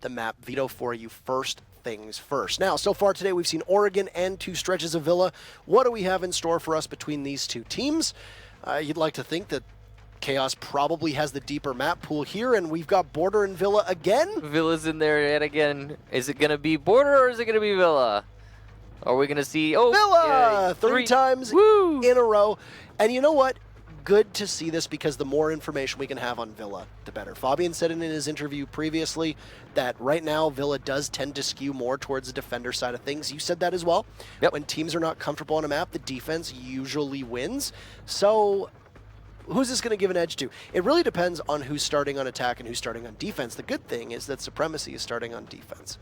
the map veto for you first things first. Now, so far today, we've seen Oregon and 2 stretches of Villa. What do we have in store for us between these 2 teams? You'd like to think that Chaos probably has the deeper map pool here, and we've got Border and Villa again. Villa's in there yet again. Is it going to be Border or is it going to be Villa? Are we going to see... Oh, Villa! 3 times Woo! in a row. And you know what? Good to see this, because the more information we can have on Villa, the better. Fabian said in his interview previously that right now Villa does tend to skew more towards the defender side of things. You said that as well. Yep. When teams are not comfortable on a map, the defense usually wins. So who's this going to give an edge to? It really depends on who's starting on attack and who's starting on defense. The good thing is that Supremacy is starting on defense.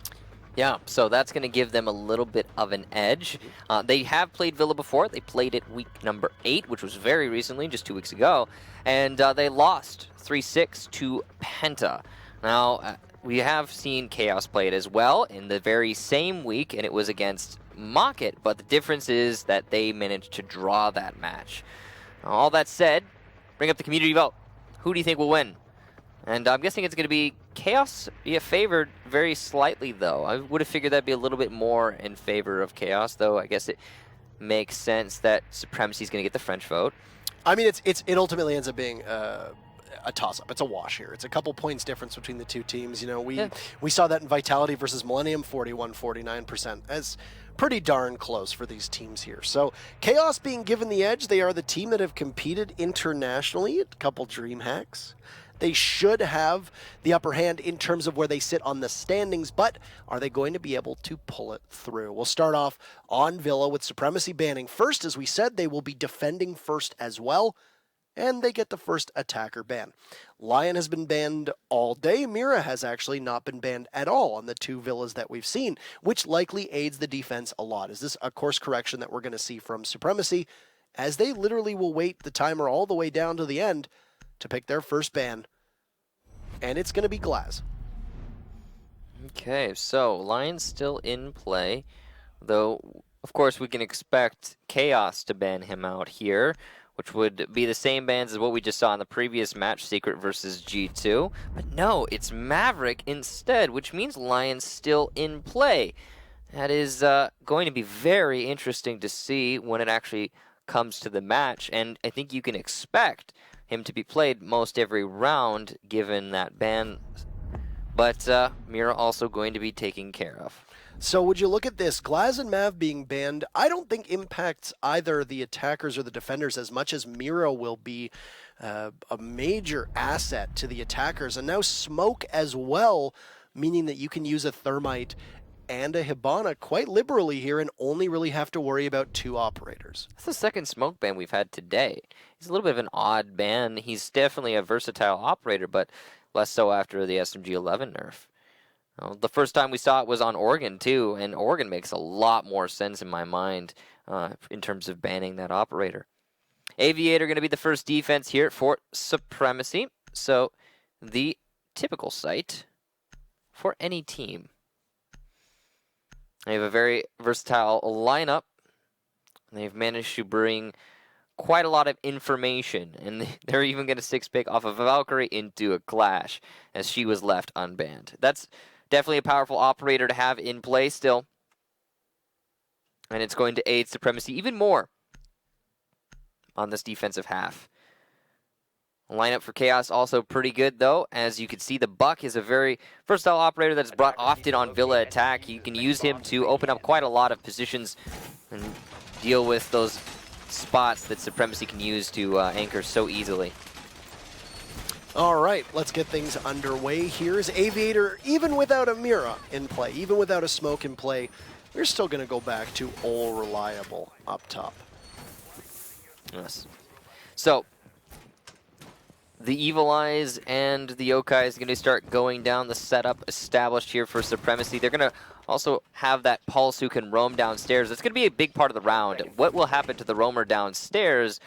Yeah, so that's going to give them a little bit of an edge. They have played Villa before. They played it week number 8, which was very recently, just 2 weeks ago. And they lost 3-6 to Penta. Now, we have seen Chaos play it as well in the very same week, and it was against Mocket. But the difference is that they managed to draw that match. All that said, bring up the community vote. Who do you think will win? And I'm guessing it's going to be Chaos favored very slightly, though. I would have figured that'd be a little bit more in favor of Chaos, though. I guess it makes sense that Supremacy is going to get the French vote. I mean, it ultimately ends up being a toss-up. It's a wash here. It's a couple points difference between the 2 teams. You know, we saw that in Vitality versus Millennium, 41-49%. As pretty darn close for these teams here. So Chaos being given the edge, they are the team that have competed internationally. A couple dream hacks. They should have the upper hand in terms of where they sit on the standings, but are they going to be able to pull it through? We'll start off on Villa with Supremacy banning first. As we said, they will be defending first as well, and they get the first attacker ban. Lion has been banned all day. Mira has actually not been banned at all on the 2 Villas that we've seen, which likely aids the defense a lot. Is this a course correction that we're going to see from Supremacy, as they literally will wait the timer all the way down to the end to pick their first ban, and it's going to be Glaz. Okay, so Lion's still in play, though of course we can expect Chaos to ban him out here, which would be the same bans as what we just saw in the previous match, Secret versus G2. But no, it's Maverick instead, which means Lion's still in play. That is going to be very interesting to see when it actually comes to the match, and I think you can expect him to be played most every round given that ban, but Mira also going to be taken care of. So would you look at this, Glaz and Mav being banned, I don't think impacts either the attackers or the defenders as much as Mira will be a major asset to the attackers, and now Smoke as well, meaning that you can use a Thermite and a Hibana quite liberally here and only really have to worry about 2 operators. That's the second Smoke ban we've had today. He's a little bit of an odd ban. He's definitely a versatile operator, but less so after the SMG-11 nerf. The first time we saw it was on Oregon, too, and Oregon makes a lot more sense in my mind in terms of banning that operator. Aviator going to be the first defense here for Supremacy, so the typical site for any team. They have a very versatile lineup. They've managed to bring quite a lot of information, and they're even going to 6-pick off of a Valkyrie into a Clash, as she was left unbanned. That's definitely a powerful operator to have in play still, and it's going to aid Supremacy even more on this defensive half. Lineup for Chaos also pretty good, though. As you can see, the Buck is a very versatile operator that's brought often on Villa attack. You can use him to open up quite a lot of positions and deal with those spots that Supremacy can use to anchor so easily. All right, let's get things underway. Here's Aviator, even without a Mira in play, even without a Smoke in play, we're still going to go back to all reliable up top. Yes. So, the Evil Eyes and the Yokai is going to start going down the setup established here for Supremacy. They're going to also have that Pulse who can roam downstairs. It's going to be a big part of the round. What will happen to the roamer downstairs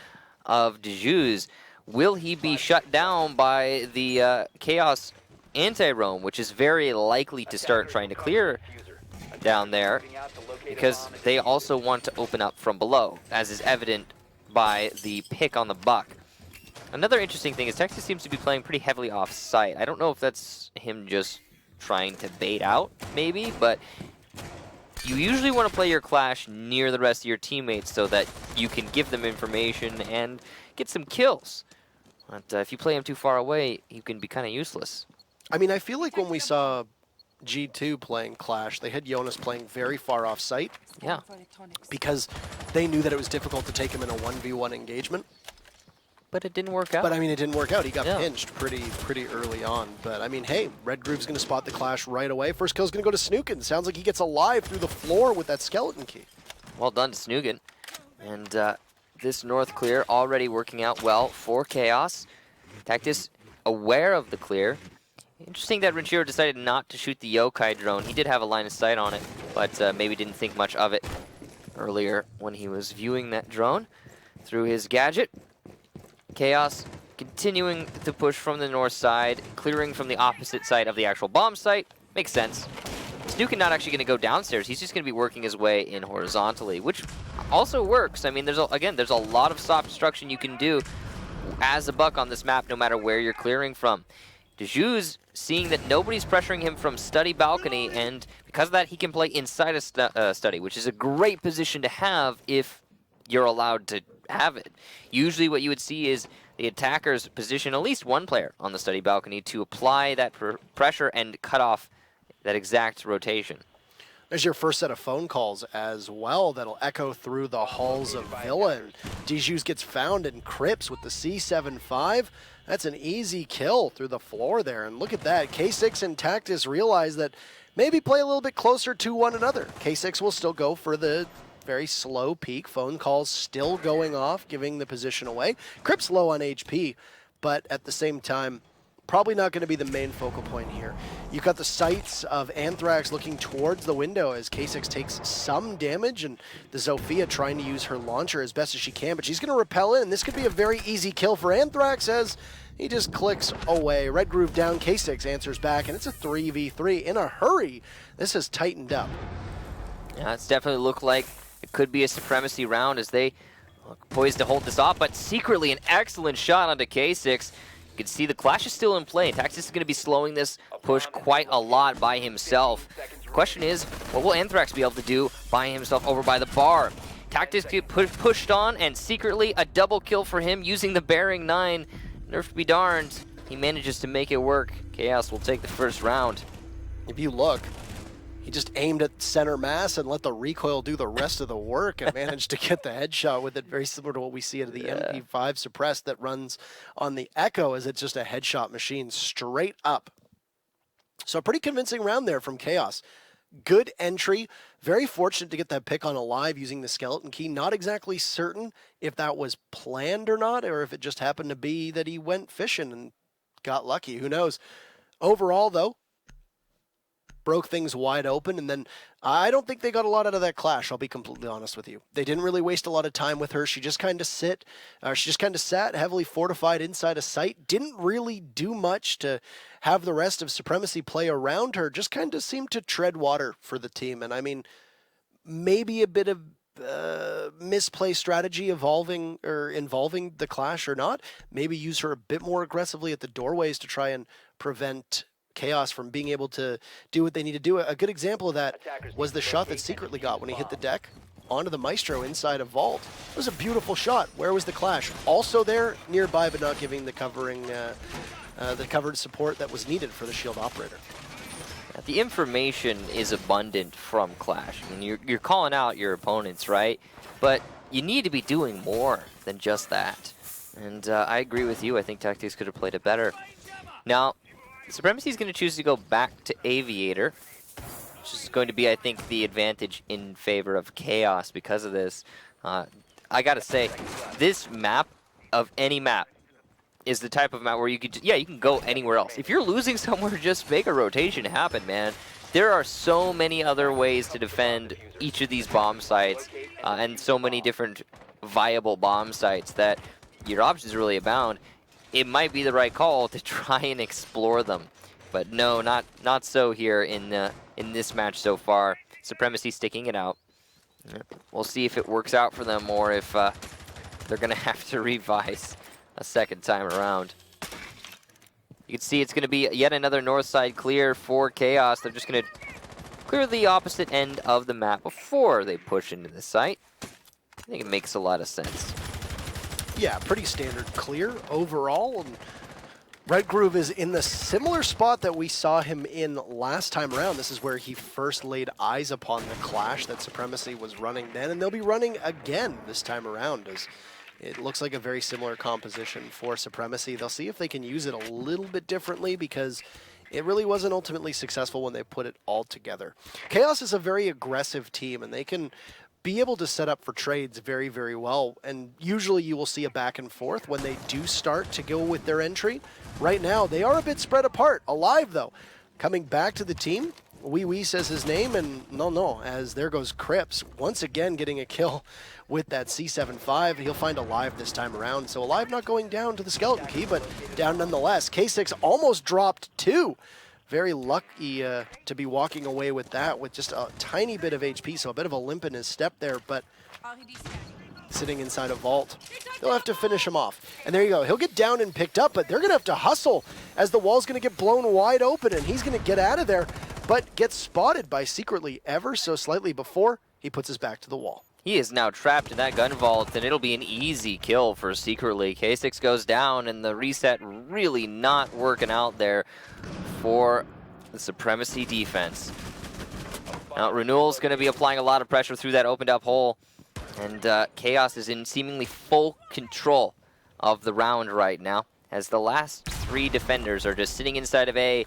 of Dejus? Will he be shut down by the Chaos anti-roam, which is very likely to start trying to clear down there, because they also want to open up from below, as is evident by the pick on the Buck. Another interesting thing is Texas seems to be playing pretty heavily off-site. I don't know if that's him just trying to bait out, maybe, but you usually want to play your Clash near the rest of your teammates so that you can give them information and get some kills. But if you play him too far away, you can be kind of useless. I mean, I feel like when we saw G2 playing Clash, they had Jonas playing very far off site. Yeah. Because they knew that it was difficult to take him in a 1v1 engagement. But it didn't work out. But I mean, it didn't work out. He got pinched pretty early on. But I mean, hey, Red Groove's going to spot the Clash right away. First kill's going to go to Snookin. Sounds like he gets alive through the floor with that skeleton key. Well done to Snookin. And this north clear already working out well for Chaos. Tactis aware of the clear. Interesting that Renshiro decided not to shoot the Yokai drone. He did have a line of sight on it, but maybe didn't think much of it earlier when he was viewing that drone through his gadget. Chaos continuing to push from the north side, clearing from the opposite side of the actual bomb site. Makes sense. Snookin not actually going to go downstairs. He's just going to be working his way in horizontally, which also works. I mean, there's a lot of soft destruction you can do as a buck on this map, no matter where you're clearing from. Deju's seeing that nobody's pressuring him from study balcony, and because of that, he can play inside a study, which is a great position to have if you're allowed to have it. Usually what you would see is the attackers position at least one player on the study balcony to apply that pressure and cut off that exact rotation. There's your first set of phone calls as well that'll echo through the halls of Villa. And Dijus gets found in Crips with the C75. That's an easy kill through the floor there. And look at that. K6 and Tactis realize that maybe play a little bit closer to one another. K6 will still go for the very slow peak. Phone calls still going off, giving the position away. Crips low on HP, but at the same time, probably not going to be the main focal point here. You've got the sights of Anthrax looking towards the window as K6 takes some damage, and the Zofia trying to use her launcher as best as she can, but she's going to repel in. This could be a very easy kill for Anthrax as he just clicks away. Red Groove down, K6 answers back, and it's a 3v3 in a hurry. This has tightened up. Yeah, it's definitely looked like it could be a Supremacy round as they look poised to hold this off, but secretly an excellent shot onto K6. You can see the Clash is still in play. Tactis is going to be slowing this push quite a lot by himself. The question is, what will Anthrax be able to do by himself over by the bar? Tactis get pushed on, and secretly a double kill for him using the Bearing 9. Nerf be darned, he manages to make it work. Chaos will take the first round. If you look, he just aimed at center mass and let the recoil do the rest of the work and managed to get the headshot with it, very similar to what we see out of the MP5 suppressed that runs on the Echo, as it's just a headshot machine straight up. So a pretty convincing round there from Chaos. Good entry, very fortunate to get that pick on Alive using the skeleton key. Not exactly certain if that was planned or not, or if it just happened to be that he went fishing and got lucky. Who knows? Overall, though, broke things wide open, and then I don't think they got a lot out of that Clash, I'll be completely honest with you. They didn't really waste a lot of time with her. She just kind of sat heavily fortified inside a site, didn't really do much to have the rest of Supremacy play around her, just kind of seemed to tread water for the team. And I mean, maybe a bit of misplay strategy involving the Clash or not. Maybe use her a bit more aggressively at the doorways to try and prevent Chaos from being able to do what they need to do. A good example of that was the shot that Secretly got when he hit the deck onto the Maestro inside a vault. It was a beautiful shot. Where was the Clash? Also there, nearby, but not giving the covering, the covered support that was needed for the shield operator. The information is abundant from Clash. I mean, you're calling out your opponents, right? But you need to be doing more than just that. And I agree with you. I think Tactics could have played it better. Now, Supremacy is going to choose to go back to Aviator, which is going to be, I think, the advantage in favor of Chaos because of this. I got to say, this map of any map is the type of map where you could, you can go anywhere else. If you're losing somewhere, just make a rotation happen, man. There are so many other ways to defend each of these bomb sites and so many different viable bomb sites that your options really abound. It might be the right call to try and explore them, but no, not so here in this match so far. Supremacy sticking it out. We'll see if it works out for them or if they're gonna have to revise a second time around. You can see it's going to be yet another north side clear for Chaos. They're just going to clear the opposite end of the map before they push into the site. I think it makes a lot of sense. Yeah, pretty standard clear overall. And Red Groove is in the similar spot that we saw him in last time around. This is where he first laid eyes upon the clash that Supremacy was running then, and they'll be running again this time around, as it looks like a very similar composition for Supremacy. They'll see if they can use it a little bit differently, because it really wasn't ultimately successful when they put it all together. Chaos is a very aggressive team, and they can be able to set up for trades very, very well. And usually you will see a back and forth when they do start to go with their entry. Right now, they are a bit spread apart. Alive, though, coming back to the team. Wee Wee says his name, and no, as there goes Crips, once again getting a kill with that C75. He'll find Alive this time around. So Alive not going down to the skeleton key, but down nonetheless. K6 almost dropped 2. Very lucky to be walking away with that with just a tiny bit of HP, so a bit of a limp in his step there, but sitting inside a vault. They'll have to finish him off. And there you go. He'll get down and picked up, but they're going to have to hustle as the wall's going to get blown wide open, and he's going to get out of there, but gets spotted by Secretly ever so slightly before he puts his back to the wall. He is now trapped in that gun vault, and it'll be an easy kill for Secretly. K6 goes down, and the reset really not working out there for the Supremacy defense. Now, Renewal's going to be applying a lot of pressure through that opened up hole, and Chaos is in seemingly full control of the round right now, as the last 3 defenders are just sitting inside of A,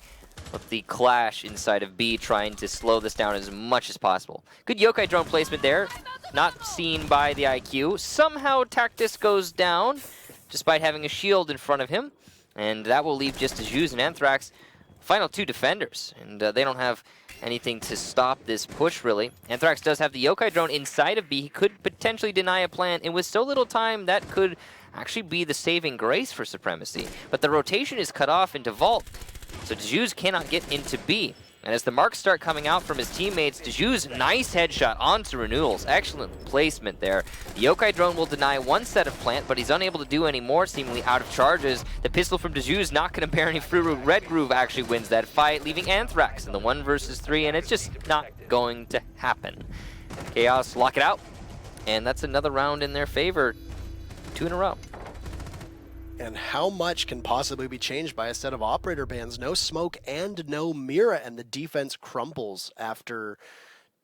with the Clash inside of B, trying to slow this down as much as possible. Good Yokai drone placement there, not seen by the IQ. Somehow Tactus goes down, despite having a shield in front of him, and that will leave just Juz and Anthrax, final 2 defenders, and they don't have anything to stop this push, really. Anthrax does have the Yokai drone inside of B. He could potentially deny a plant, and with so little time, that could actually be the saving grace for Supremacy. But the rotation is cut off into Vault, so Juz cannot get into B. And as the marks start coming out from his teammates, Juz, nice headshot onto Renewals. Excellent placement there. The Yokai drone will deny 1 set of plant, but he's unable to do any more, seemingly out of charges. The pistol from Juz not going to bear any fruit. Red Groove actually wins that fight, leaving Anthrax in the 1 versus 3, and it's just not going to happen. Chaos lock it out, and that's another round in their favor. 2 in a row. And how much can possibly be changed by a set of operator bans? No smoke and no Mira, and the defense crumbles after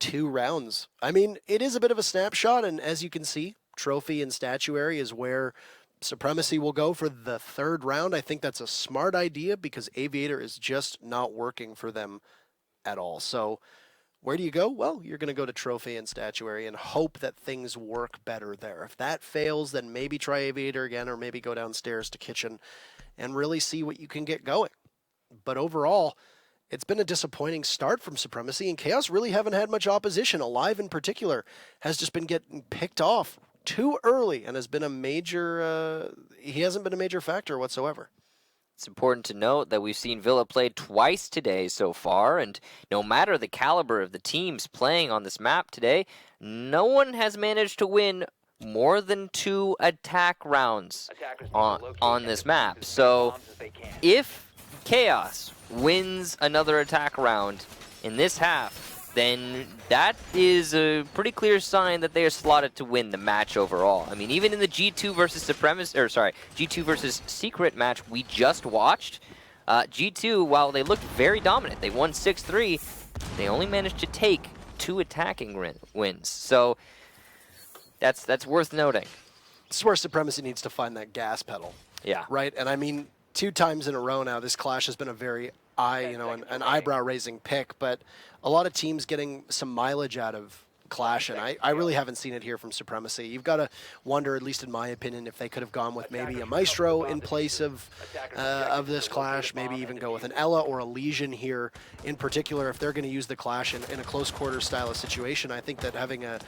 2 rounds. I mean, it is a bit of a snapshot, and as you can see, Trophy and Statuary is where Supremacy will go for the 3rd round. I think that's a smart idea, because Aviator is just not working for them at all. So where do you go? Well, you're going to go to Trophy and Statuary and hope that things work better there. If that fails, then maybe try Aviator again, or maybe go downstairs to Kitchen and really see what you can get going. But overall, it's been a disappointing start from Supremacy, and Chaos really haven't had much opposition. Alive in particular has just been getting picked off too early and has been a major, he hasn't been a major factor whatsoever. It's important to note that we've seen Villa play twice today so far, and no matter the caliber of the teams playing on this map today, no one has managed to win more than 2 attack rounds on this map. So if Chaos wins another attack round in this half, then that is a pretty clear sign that they are slotted to win the match overall. I mean, even in the G2 versus Supremacy, or sorry, G2 versus Secret match we just watched, G2, while they looked very dominant, they won 6-3, they only managed to take 2 attacking wins. So that's worth noting. This is where Supremacy needs to find that gas pedal. Yeah. Right? And I mean, 2 times in a row now, this clash has been a very an eyebrow-raising pick, but a lot of teams getting some mileage out of Clash, and I really haven't seen it here from Supremacy. You've got to wonder, at least in my opinion, if they could have gone with maybe a Maestro in place of this Clash, maybe even go with an Ella or a Legion here in particular if they're going to use the Clash in a close quarters style of situation. I think that having a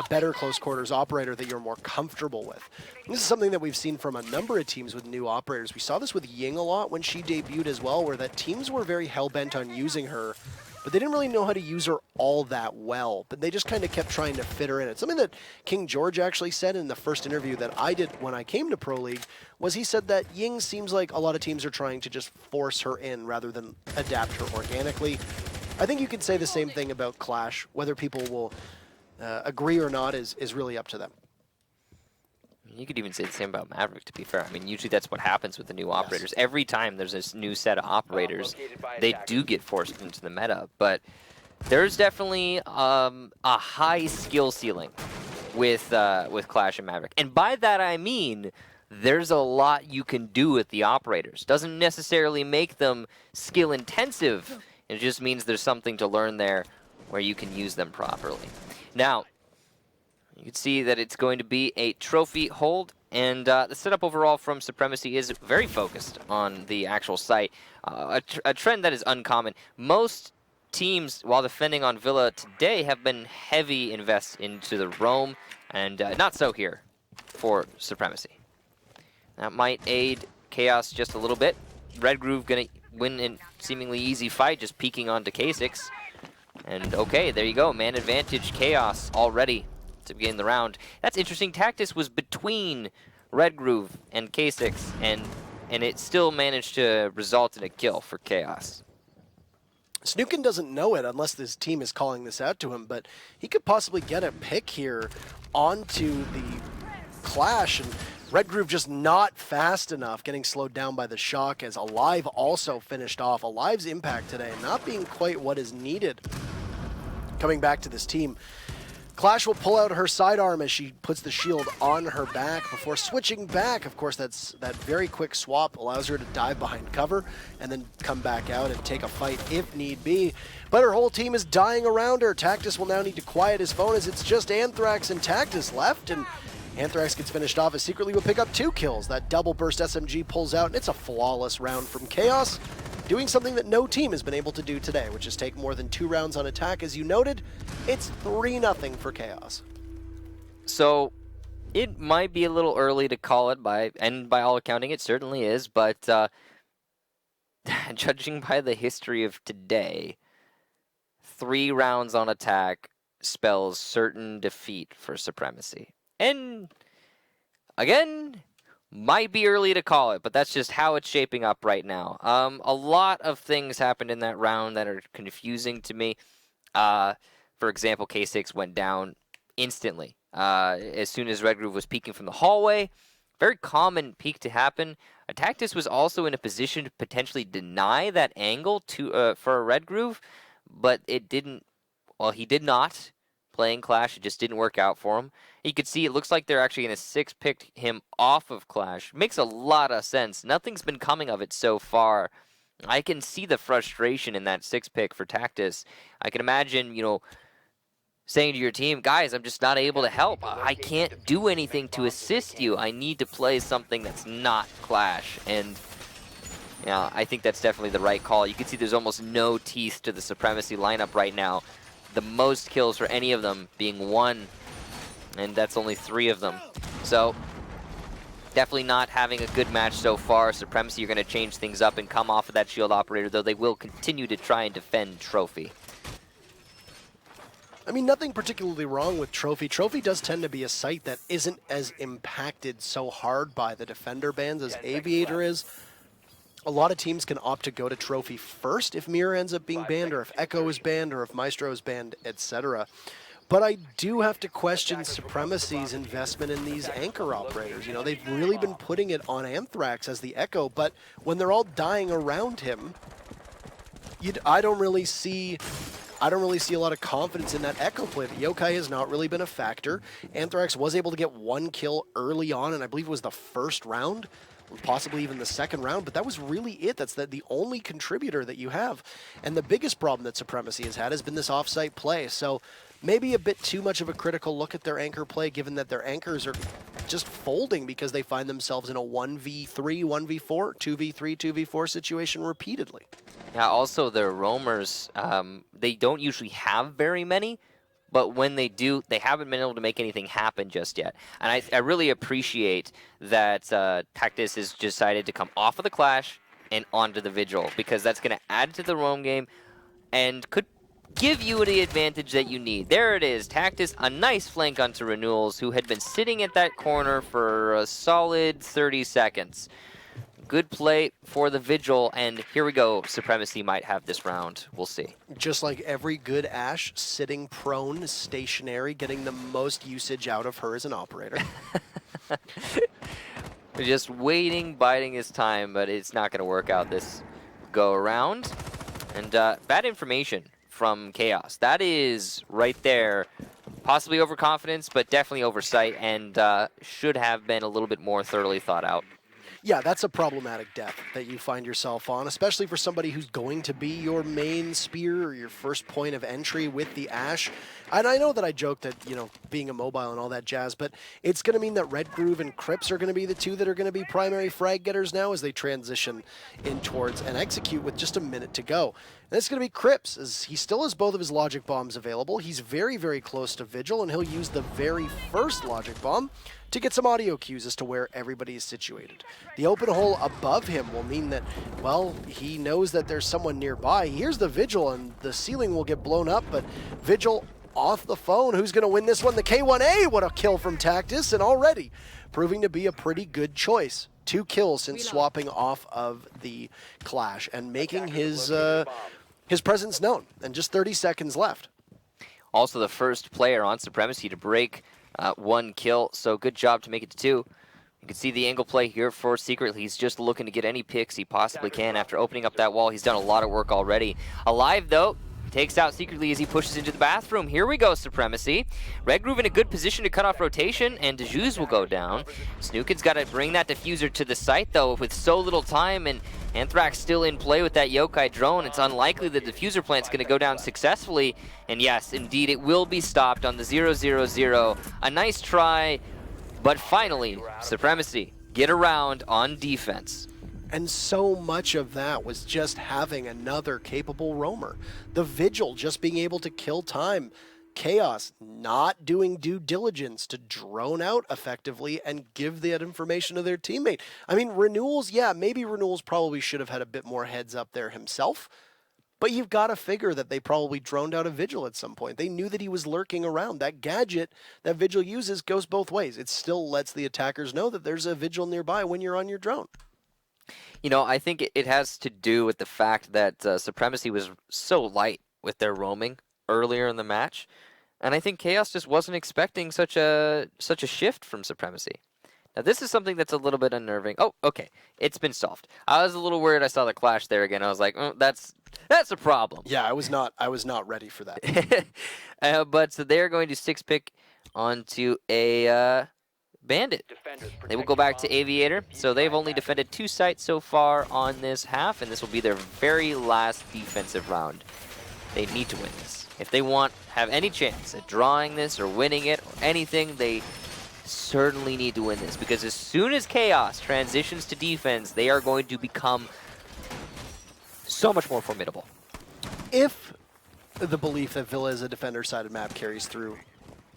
better close quarters operator that you're more comfortable with. And this is something that we've seen from a number of teams with new operators. We saw this with Ying a lot when she debuted as well, where that teams were very hell-bent on using her but they didn't really know how to use her all that well. But they just kind of kept trying to fit her in. It's something that King George actually said in the first interview that I did when I came to Pro League, was he said that Ying seems like a lot of teams are trying to just force her in rather than adapt her organically. I think you could say the same thing about Clash. Whether people will agree or not is really up to them. You could even say the same about Maverick, to be fair. I mean, usually that's what happens with the new operators. Yes. Every time there's this new set of operators, they do get forced into the meta. But there's definitely a high skill ceiling with Clash and Maverick. And by that I mean there's a lot you can do with the operators. Doesn't necessarily make them skill intensive. It just means there's something to learn there where you can use them properly. Now, you can see that it's going to be a trophy hold, and the setup overall from Supremacy is very focused on the actual site. A trend that is uncommon. Most teams, while defending on Villa today, have been heavy invests into the roam, and not so here for Supremacy. That might aid Chaos just a little bit. Red Groove going to win in seemingly easy fight, just peeking onto K6. And okay, there you go, man advantage Chaos already to begin the round. That's interesting. Tactus was between Red Groove and K6, and it still managed to result in a kill for Chaos. Snookin doesn't know it unless this team is calling this out to him, but he could possibly get a pick here onto the Clash, and Red Groove just not fast enough, getting slowed down by the shock, as Alive also finished off. Alive's impact today not being quite what is needed. Coming back to this team, Clash will pull out her sidearm as she puts the shield on her back before switching back. Of course, that very quick swap allows her to dive behind cover and then come back out and take a fight if need be. But her whole team is dying around her. Tactus will now need to quiet his phone as it's just Anthrax and Tactus left, and Anthrax gets finished off as Secretly will pick up 2 kills. That double burst SMG pulls out, and it's a flawless round from Chaos, doing something that no team has been able to do today, which is take more than 2 rounds on attack. As you noted, it's 3-0 for Chaos. So it might be a little early to call it, and by all accounting it certainly is, but judging by the history of today, 3 rounds on attack spells certain defeat for Supremacy. And again, might be early to call it, but that's just how it's shaping up right now. A lot of things happened in that round that are confusing to me. For example, K6 went down instantly as soon as Red Groove was peeking from the hallway. Very common peek to happen. Tactus was also in a position to potentially deny that angle for a Red Groove, but it didn't. Well, he did not. Playing Clash, it just didn't work out for him. You could see it looks like they're actually going to 6-pick him off of Clash. Makes a lot of sense. Nothing's been coming of it so far. I can see the frustration in that 6-pick for Tactus. I can imagine, saying to your team, guys, I'm just not able to help. I can't do anything to assist you. I need to play something that's not Clash. And I think that's definitely the right call. You can see there's almost no teeth to the Supremacy lineup right now. The most kills for any of them being 1, and that's only 3 of them. So definitely not having a good match so far. Supremacy are going to change things up and come off of that shield operator, though they will continue to try and defend Trophy. I mean, nothing particularly wrong with Trophy. Trophy does tend to be a site that isn't as impacted so hard by the defender bans as Aviator is. A lot of teams can opt to go to Trophy first if Mirror ends up being banned, or if Echo is banned, or if Maestro is banned, etc. But I do have to question Supremacy's investment in these anchor operators. They've really been putting it on Anthrax as the Echo, but when they're all dying around him, I don't really see a lot of confidence in that Echo play. The Yokai has not really been a factor. Anthrax was able to get 1 kill early on, and I believe it was the first round, possibly even the second round, but that was really it. That's the only contributor that you have. And the biggest problem that Supremacy has been this offsite play. So maybe a bit too much of a critical look at their anchor play, given that their anchors are just folding because they find themselves in a 1v3, 1v4, 2v3, 2v4 situation repeatedly. Yeah, also their roamers, they don't usually have very many, but when they do, they haven't been able to make anything happen just yet. And I really appreciate that Tactus has decided to come off of the Clash and onto the Vigil, because that's going to add to the roam game and could give you the advantage that you need. There it is. Tactus, a nice flank onto Renewals, who had been sitting at that corner for a solid 30 seconds. Good play for the Vigil, and here we go. Supremacy might have this round. We'll see. Just like every good Ashe, sitting prone, stationary, getting the most usage out of her as an operator. Just waiting, biding his time, but it's not going to work out this go around. And bad information from Chaos. That is right there. Possibly overconfidence, but definitely oversight, and should have been a little bit more thoroughly thought out. Yeah, that's a problematic death that you find yourself on, especially for somebody who's going to be your main spear or your first point of entry with the Ashe. And I know that I joked that, you know, being immobile and all that jazz, but it's going to mean that Red Groove and Crips are going to be the two that are going to be primary frag getters now as they transition in towards and execute with just a minute to go. And it's going to be Crips, as he still has both of his logic bombs available. He's very, very close to Vigil, and he'll use the very first logic bomb to get some audio cues as to where everybody is situated. The open hole above him will mean that, well, he knows that there's someone nearby. He hears the Vigil, and the ceiling will get blown up, but Vigil off the phone. Who's going to win this one? The K1A, what a kill from Tactus, and already proving to be a pretty good choice. 2 kills since swapping off of the Clash and making his presence known, and just 30 seconds left. Also the first player on Supremacy to break 1 kill, so good job to make it to 2. You can see the angle play here for Secret. He's just looking to get any picks he possibly can after opening up that wall. He's done a lot of work already. Alive, though, takes out Secretly as he pushes into the bathroom. Here we go, Supremacy. Red Groove in a good position to cut off rotation, and Dejuz will go down. Snookin's got to bring that diffuser to the site, though, with so little time, and Anthrax still in play with that Yokai drone. It's unlikely the diffuser plant's going to go down successfully. And yes, indeed, it will be stopped on the 0-0-0. A nice try, but finally, Supremacy get around on defense. And so much of that was just having another capable roamer. The Vigil just being able to kill time. Chaos not doing due diligence to drone out effectively and give that information to their teammate. I mean, Renewals, yeah, maybe Renewals probably should have had a bit more heads up there himself. But you've got to figure that they probably droned out a Vigil at some point. They knew that he was lurking around. That gadget that Vigil uses goes both ways. It still lets the attackers know that there's a Vigil nearby when you're on your drone. You know, I think it has to do with the fact that Supremacy was so light with their roaming earlier in the match, and I think Chaos just wasn't expecting such a shift from Supremacy. Now, this is something that's a little bit unnerving. Oh, okay, it's been solved. I was a little worried. I saw the Clash there again. I was like, oh, that's a problem. Yeah, I was not ready for that. But so they're going to 6-pick onto a Bandit. They will go back to Aviator, so they've only defended 2 sites so far on this half, and this will be their very last defensive round. They need to win this. If they have any chance at drawing this or winning it or anything, they certainly need to win this, because as soon as Chaos transitions to defense, they are going to become so much more formidable. If the belief that Villa is a defender-sided map carries through,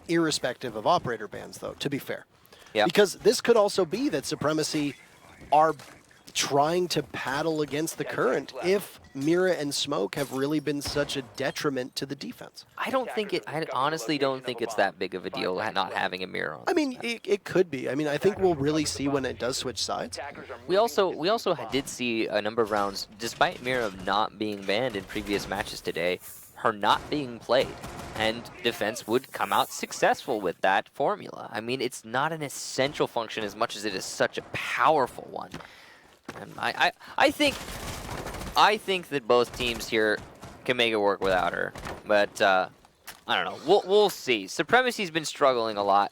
irrespective of operator bans, though, to be fair. Yep. Because this could also be that Supremacy are trying to paddle against the current if Mira and Smoke have really been such a detriment to the defense. I honestly don't think it's that big of a deal not having a Mira on. I mean, it could be. I mean, I think we'll really see when it does switch sides. We also did see a number of rounds, despite Mira not being banned in previous matches today, her not being played, and defense would come out successful with that formula. I mean, it's not an essential function as much as it is such a powerful one. And I think that both teams here can make it work without her, but I don't know. We'll see. Supremacy's been struggling a lot.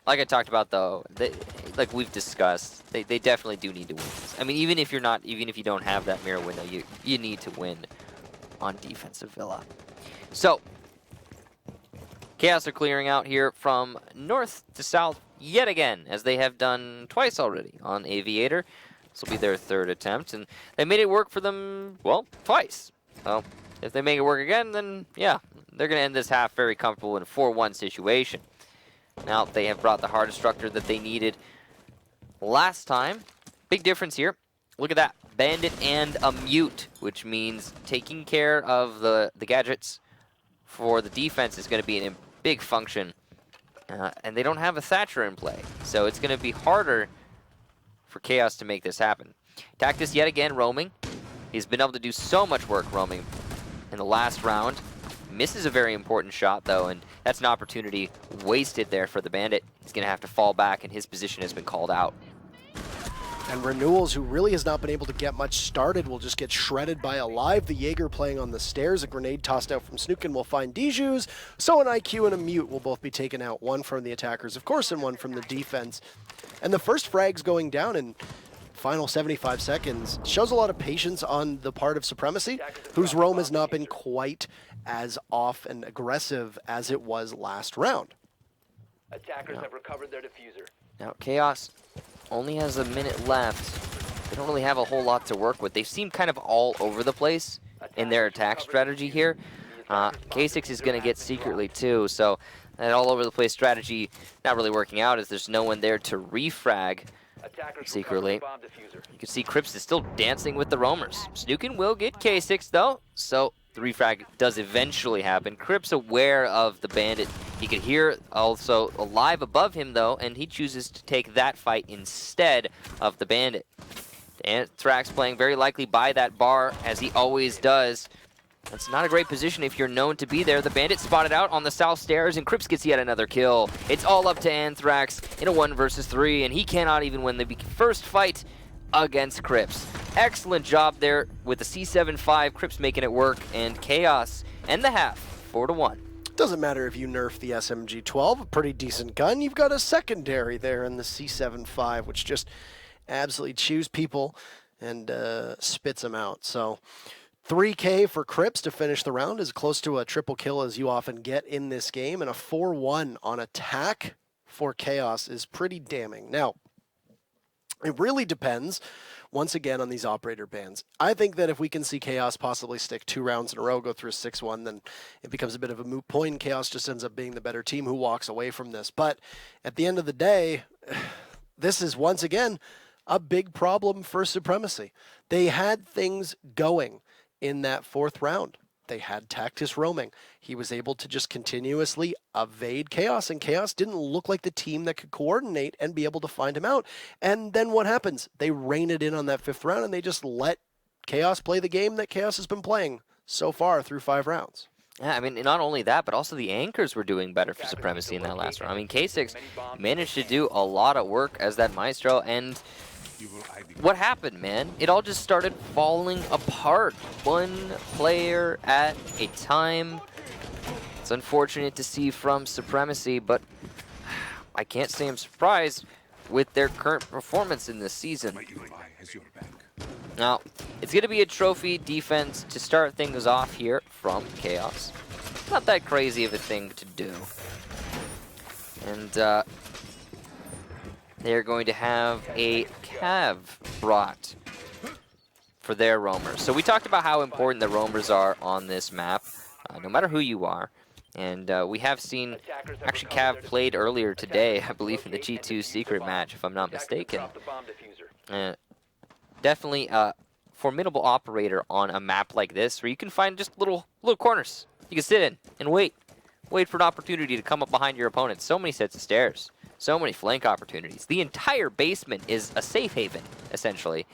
Like I talked about, though, like we've discussed, they definitely do need to win this. I mean, even if you don't have that mirror window, you need to win on defensive Villa. So, Chaos are clearing out here from north to south yet again, as they have done twice already on Aviator. This will be their 3rd attempt, and they made it work for them, well, twice. So, if they make it work again, then yeah, they're going to end this half very comfortable in a 4-1 situation. Now, they have brought the hard destructor that they needed last time. Big difference here. Look at that. Bandit and a mute, which means taking care of the gadgets for the defense is going to be a big function. And they don't have a Thatcher in play, so it's going to be harder for Chaos to make this happen. Tactus yet again roaming. He's been able to do so much work roaming in the last round. Misses a very important shot, though, and that's an opportunity wasted there for the Bandit. He's going to have to fall back, and his position has been called out. And Renewals, who really has not been able to get much started, will just get shredded by Alive. The Jaeger playing on the stairs. A grenade tossed out from Snookin will find Dijus. So an IQ and a Mute will both be taken out. One from the attackers, of course, and one from the defense. And the first frag's going down in final 75 seconds. Shows a lot of patience on the part of Supremacy, whose roam has not been quite as off and aggressive as it was last round. Attackers have recovered their diffuser. Now, Chaos only has a minute left. They don't really have a whole lot to work with. They seem kind of all over the place in their attack strategy here. K6 is going to get secretly too, so that all over the place strategy not really working out as there's no one there to refrag secretly. You can see Crips is still dancing with the roamers. Snookin will get K6 though, so the refrag does eventually happen. Crips aware of the Bandit. He could hear also Alive above him though, and he chooses to take that fight instead of the Bandit. Anthrax playing very likely by that bar, as he always does. That's not a great position if you're known to be there. The Bandit spotted out on the south stairs, and Crips gets yet another kill. It's all up to Anthrax in a 1 versus 3, and he cannot even win the first fight against Crips. Excellent job there with the C7-5, Crips making it work, and Chaos end the half, 4-1. Doesn't matter if you nerf the SMG-12, a pretty decent gun. You've got a secondary there in the C7-5, which just absolutely chews people and spits them out. So 3K for Crips to finish the round, as close to a triple kill as you often get in this game, and a 4-1 on attack for Chaos is pretty damning. Now, it really depends, once again, on these operator bans. I think that if we can see Chaos possibly stick 2 rounds in a row, go through a 6-1, then it becomes a bit of a moot point. Chaos just ends up being the better team who walks away from this. But at the end of the day, this is once again a big problem for Supremacy. They had things going in that 4th round. They had Tactus roaming. He was able to just continuously evade Chaos, and Chaos didn't look like the team that could coordinate and be able to find him out. And then what happens? They rein it in on that 5th round, and they just let Chaos play the game that Chaos has been playing so far through 5 rounds. Yeah, I mean, not only that, but also the anchors were doing better for Supremacy in that last round. I mean, K6 managed to do a lot of work as that Maestro, and what happened, man? It all just started falling apart, one player at a time. It's unfortunate to see from Supremacy, but I can't say I'm surprised with their current performance in this season. Now, it's going to be a trophy defense to start things off here from Chaos. Not that crazy of a thing to do. And they're going to have a Cav brought for their roamers. So we talked about how important the roamers are on this map, no matter who you are. And we have seen, actually Cav played earlier today, I believe in the G2 secret match, if I'm not mistaken. Definitely a formidable operator on a map like this, where you can find just little corners you can sit in and wait for an opportunity to come up behind your opponent. So many sets of stairs, so many flank opportunities. The entire basement is a safe haven, essentially,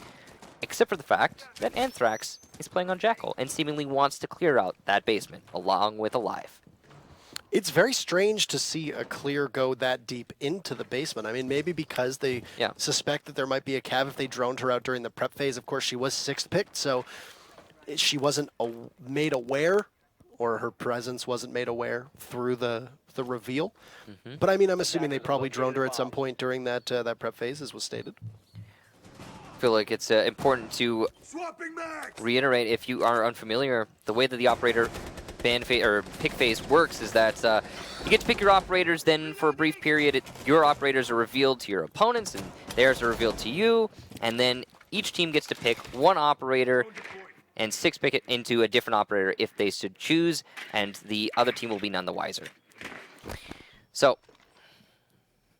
except for the fact that Anthrax is playing on Jackal and seemingly wants to clear out that basement along with Alive. It's very strange to see a clear go that deep into the basement. I mean, maybe because they suspect that there might be a Cav if they droned her out during the prep phase. Of course, she was 6th picked, so she wasn't made aware, or her presence wasn't made aware through the reveal. But I mean, I'm assuming they probably droned her at some point during that that prep phase, as was stated. I feel like it's important to reiterate, if you are unfamiliar, the way that the operator ban phase or pick phase works is that you get to pick your operators, then for a brief period your operators are revealed to your opponents and theirs are revealed to you, and then each team gets to pick one operator and 6-pick it into a different operator if they should choose, and the other team will be none the wiser. So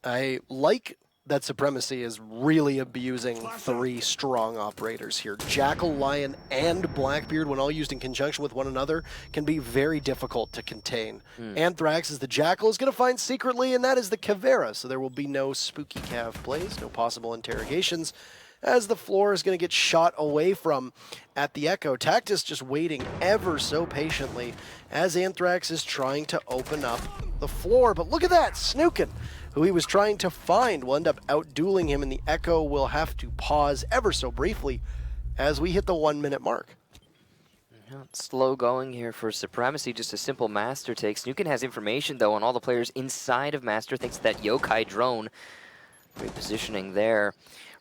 I like that Supremacy is really abusing 3 strong operators here. Jackal, Lion, and Blackbeard, when all used in conjunction with one another, can be very difficult to contain. Anthrax is the Jackal is going to find secretly, and that is the Caveira, so there will be no spooky cav plays, no possible interrogations, as the floor is going to get shot away from at the Echo. Tactus just waiting ever so patiently as Anthrax is trying to open up the floor. But look at that, Snookin, who he was trying to find, will end up outdueling him, and the Echo will have to pause ever so briefly as we hit the 1-minute mark. Slow going here for Supremacy, just a simple Master take. Snookin has information, though, on all the players inside of Master, thanks to that Yokai drone. Great positioning there.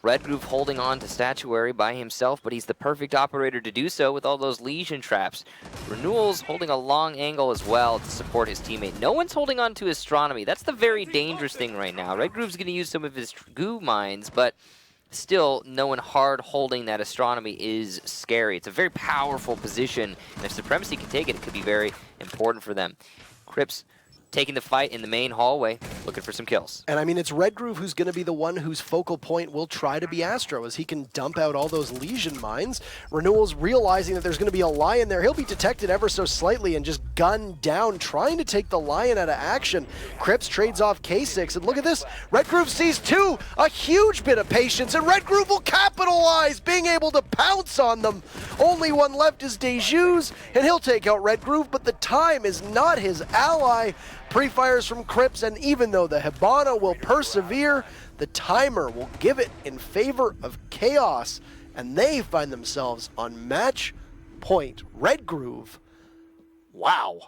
Redgroove holding on to Statuary by himself, but he's the perfect operator to do so with all those Legion traps. Renewal's holding a long angle as well to support his teammate. No one's holding on to Astronomy. That's the very dangerous thing right now. Redgroove's going to use some of his goo mines, but still, no one hard holding that Astronomy is scary. It's a very powerful position, and if Supremacy can take it, it could be very important for them. Crips taking the fight in the main hallway, looking for some kills. And I mean, it's Redgroove who's going to be the one whose focal point will try to be Astro, as he can dump out all those Legion mines. Renewal's realizing that there's going to be a Lion there. He'll be detected ever so slightly and just gunned down, trying to take the Lion out of action. Crips trades off K6, and look at this. Redgroove sees 2, a huge bit of patience, and Redgroove will capitalize, being able to pounce on them. Only one left is Deju's, and he'll take out Redgroove, but the time is not his ally. Pre-fires from Crips, and even though the Hibana will persevere, the timer will give it in favor of Chaos, and they find themselves on match point. Redgroove, wow.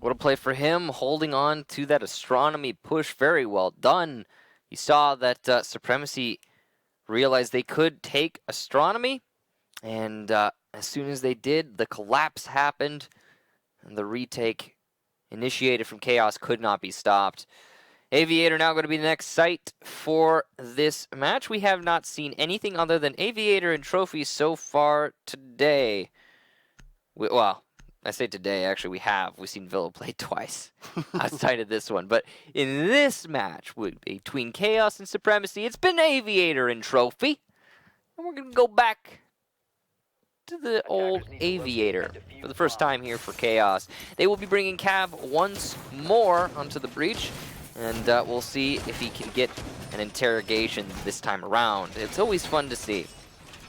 What a play for him, holding on to that Astronomy push. Very well done. You saw that Supremacy realized they could take Astronomy, and as soon as they did, the collapse happened, and the retake initiated from Chaos could not be stopped. Aviator now going to be the next site for this match. We have not seen anything other than Aviator and trophies so far today. Well, I say today, actually we have. We've seen Villa play twice outside of this one. But in this match between Chaos and Supremacy, it's been Aviator and trophy. And we're going to go back to the old Aviator for the first time here for Chaos. They will be bringing Cav once more onto the breach, and we'll see if he can get an interrogation this time around. It's always fun to see.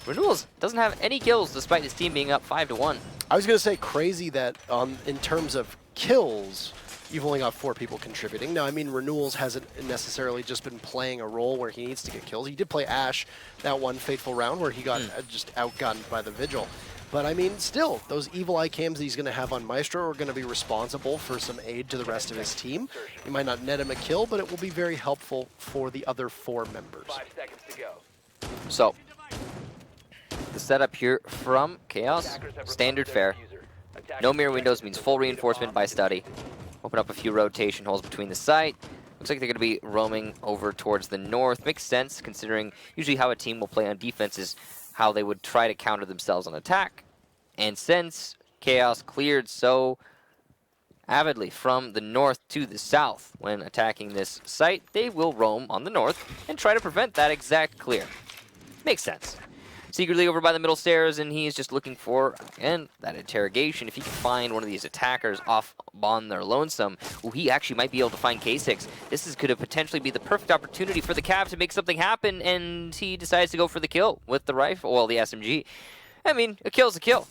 Renewals doesn't have any kills despite his team being up 5-1. I was going to say crazy that in terms of kills, you've only got 4 people contributing. Now, I mean, Renewals hasn't necessarily just been playing a role where he needs to get kills. He did play Ash that one fateful round where he got just outgunned by the Vigil. But I mean, still, those evil eye cams that he's going to have on Maestro are going to be responsible for some aid to the rest of his team. He might not net him a kill, but it will be very helpful for the other 4 members. 5 seconds to go. So, the setup here from Chaos, standard fare. No mirror windows means full reinforcement by study. Open up a few rotation holes between the site. Looks like they're going to be roaming over towards the north. Makes sense, considering usually how a team will play on defense is how they would try to counter themselves on attack. And since Chaos cleared so avidly from the north to the south when attacking this site, they will roam on the north and try to prevent that exact clear. Makes sense. Secretly over by the middle stairs, and he is just looking for, again, that interrogation. If he can find one of these attackers off on their lonesome, well, he actually might be able to find K6. This could have potentially be the perfect opportunity for the Cav to make something happen, and he decides to go for the kill with the rifle, well, the SMG. I mean, a kill's a kill.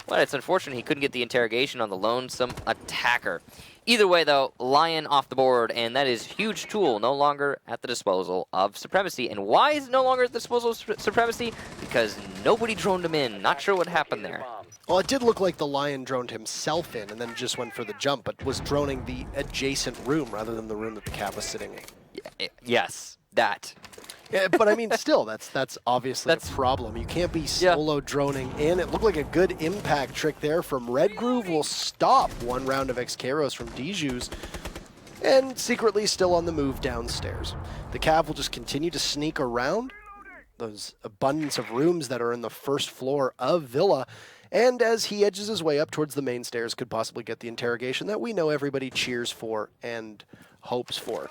Well, it's unfortunate he couldn't get the interrogation on the lonesome attacker. Either way, though, Lion off the board, and that is huge tool no longer at the disposal of Supremacy. And why is it no longer at the disposal of Supremacy? Because nobody droned him in. Not sure what happened there. Well, it did look like the Lion droned himself in and then just went for the jump, but was droning the adjacent room rather than the room that the Cav was sitting in. Yes, that. Yeah, but I mean, still, that's obviously a problem. You can't be solo droning in. It looked like a good impact trick there from Redgroove. Will stop one round of Xkaros from Deju's, and secretly still on the move downstairs. The Cav will just continue to sneak around those abundance of rooms that are in the first floor of Villa, and as he edges his way up towards the main stairs, could possibly get the interrogation that we know everybody cheers for and hopes for.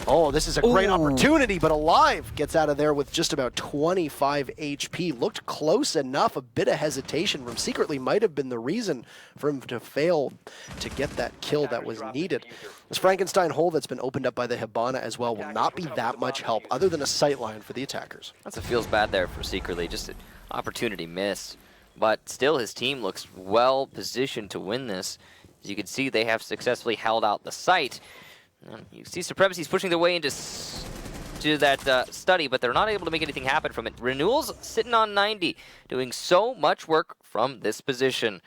Oh, this is a great Ooh. opportunity, but Alive gets out of there with just about 25 HP. Looked close enough. A bit of hesitation from Secretly might have been the reason for him to fail to get that kill that was needed. This Frankenstein hole that's been opened up by the Hibana as well will not be that much help other than a sightline for the attackers. That's what feels bad there for Secretly. Just an opportunity missed. But still, his team looks well positioned to win this. As you can see, they have successfully held out the site. You see Supremacy's pushing their way into that study, but they're not able to make anything happen from it. Renewal's sitting on 90, doing so much work from this position.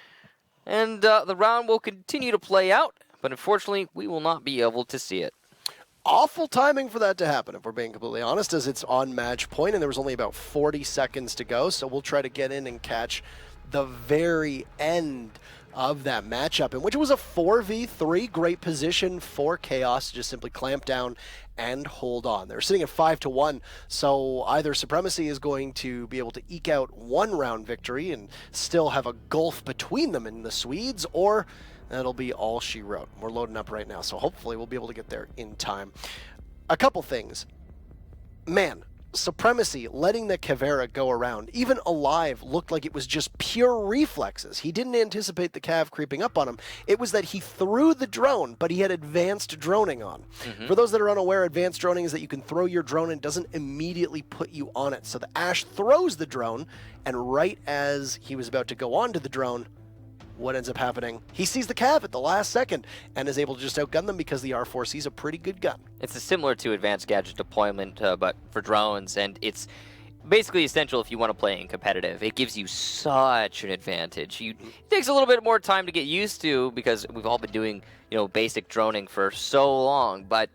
And the round will continue to play out, but unfortunately, we will not be able to see it. Awful timing for that to happen, if we're being completely honest, as it's on match point, and there was only about 40 seconds to go, so we'll try to get in and catch the very end of that matchup, in which it was a 4v3. Great position for Chaos to just simply clamp down and hold on. They're sitting at 5-1, so either Supremacy is going to be able to eke out one round victory and still have a gulf between them and the Swedes, or that'll be all she wrote. We're loading up right now, so hopefully we'll be able to get there in time. A couple things. Man, Supremacy letting the Caveira go around, even Alive, looked like it was just pure reflexes. He didn't anticipate the Cav creeping up on him. It was that he threw the drone, but he had advanced droning on. For those that are unaware, advanced droning is that you can throw your drone and it doesn't immediately put you on it. So the Ash throws the drone, and right as he was about to go onto the drone, what ends up happening? He sees the Cav at the last second and is able to just outgun them because the R4C is a pretty good gun. It's similar to advanced gadget deployment, but for drones, and it's basically essential if you want to play in competitive. It gives you such an advantage. It takes a little bit more time to get used to because we've all been doing, basic droning for so long, but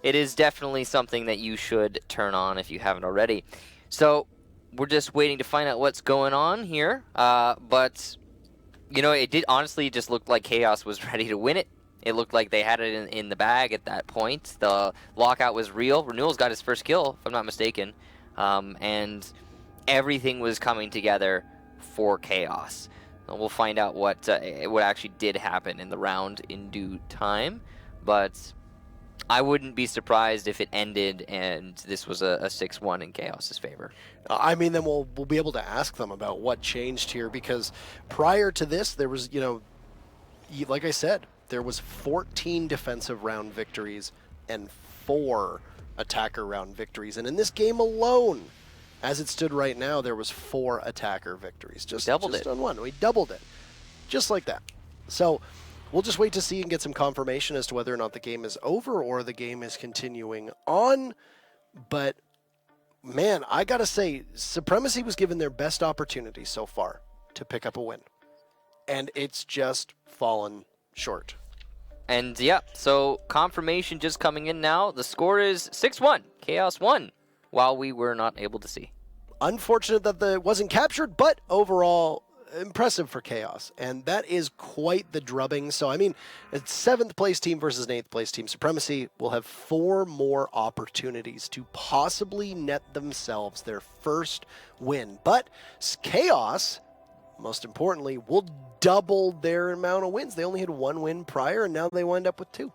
it is definitely something that you should turn on if you haven't already. So we're just waiting to find out what's going on here, but it did honestly just look like Chaos was ready to win it. It looked like they had it in the bag at that point. The lockout was real. Renewal's got his first kill, if I'm not mistaken. And everything was coming together for Chaos. We'll find out what actually did happen in the round in due time. But I wouldn't be surprised if it ended and this was a 6-1 in Chaos's favor. I mean, then we'll be able to ask them about what changed here, because prior to this, there was, like I said, there was 14 defensive round victories and 4 attacker round victories. And in this game alone, as it stood right now, there was 4 attacker victories. Just on one. We doubled it. Just like that. So we'll just wait to see and get some confirmation as to whether or not the game is over or the game is continuing on. But man, I gotta say, Supremacy was given their best opportunity so far to pick up a win. And it's just fallen short. And yeah, so confirmation just coming in now. The score is 6-1. Chaos won, while we were not able to see. Unfortunate that it wasn't captured, but overall impressive for Chaos, and that is quite the drubbing. So I mean, it's 7th place team versus an 8th place team. Supremacy will have 4 more opportunities to possibly net themselves their first win, but Chaos, most importantly, will double their amount of wins. They only had 1 win prior, and now they wind up with 2.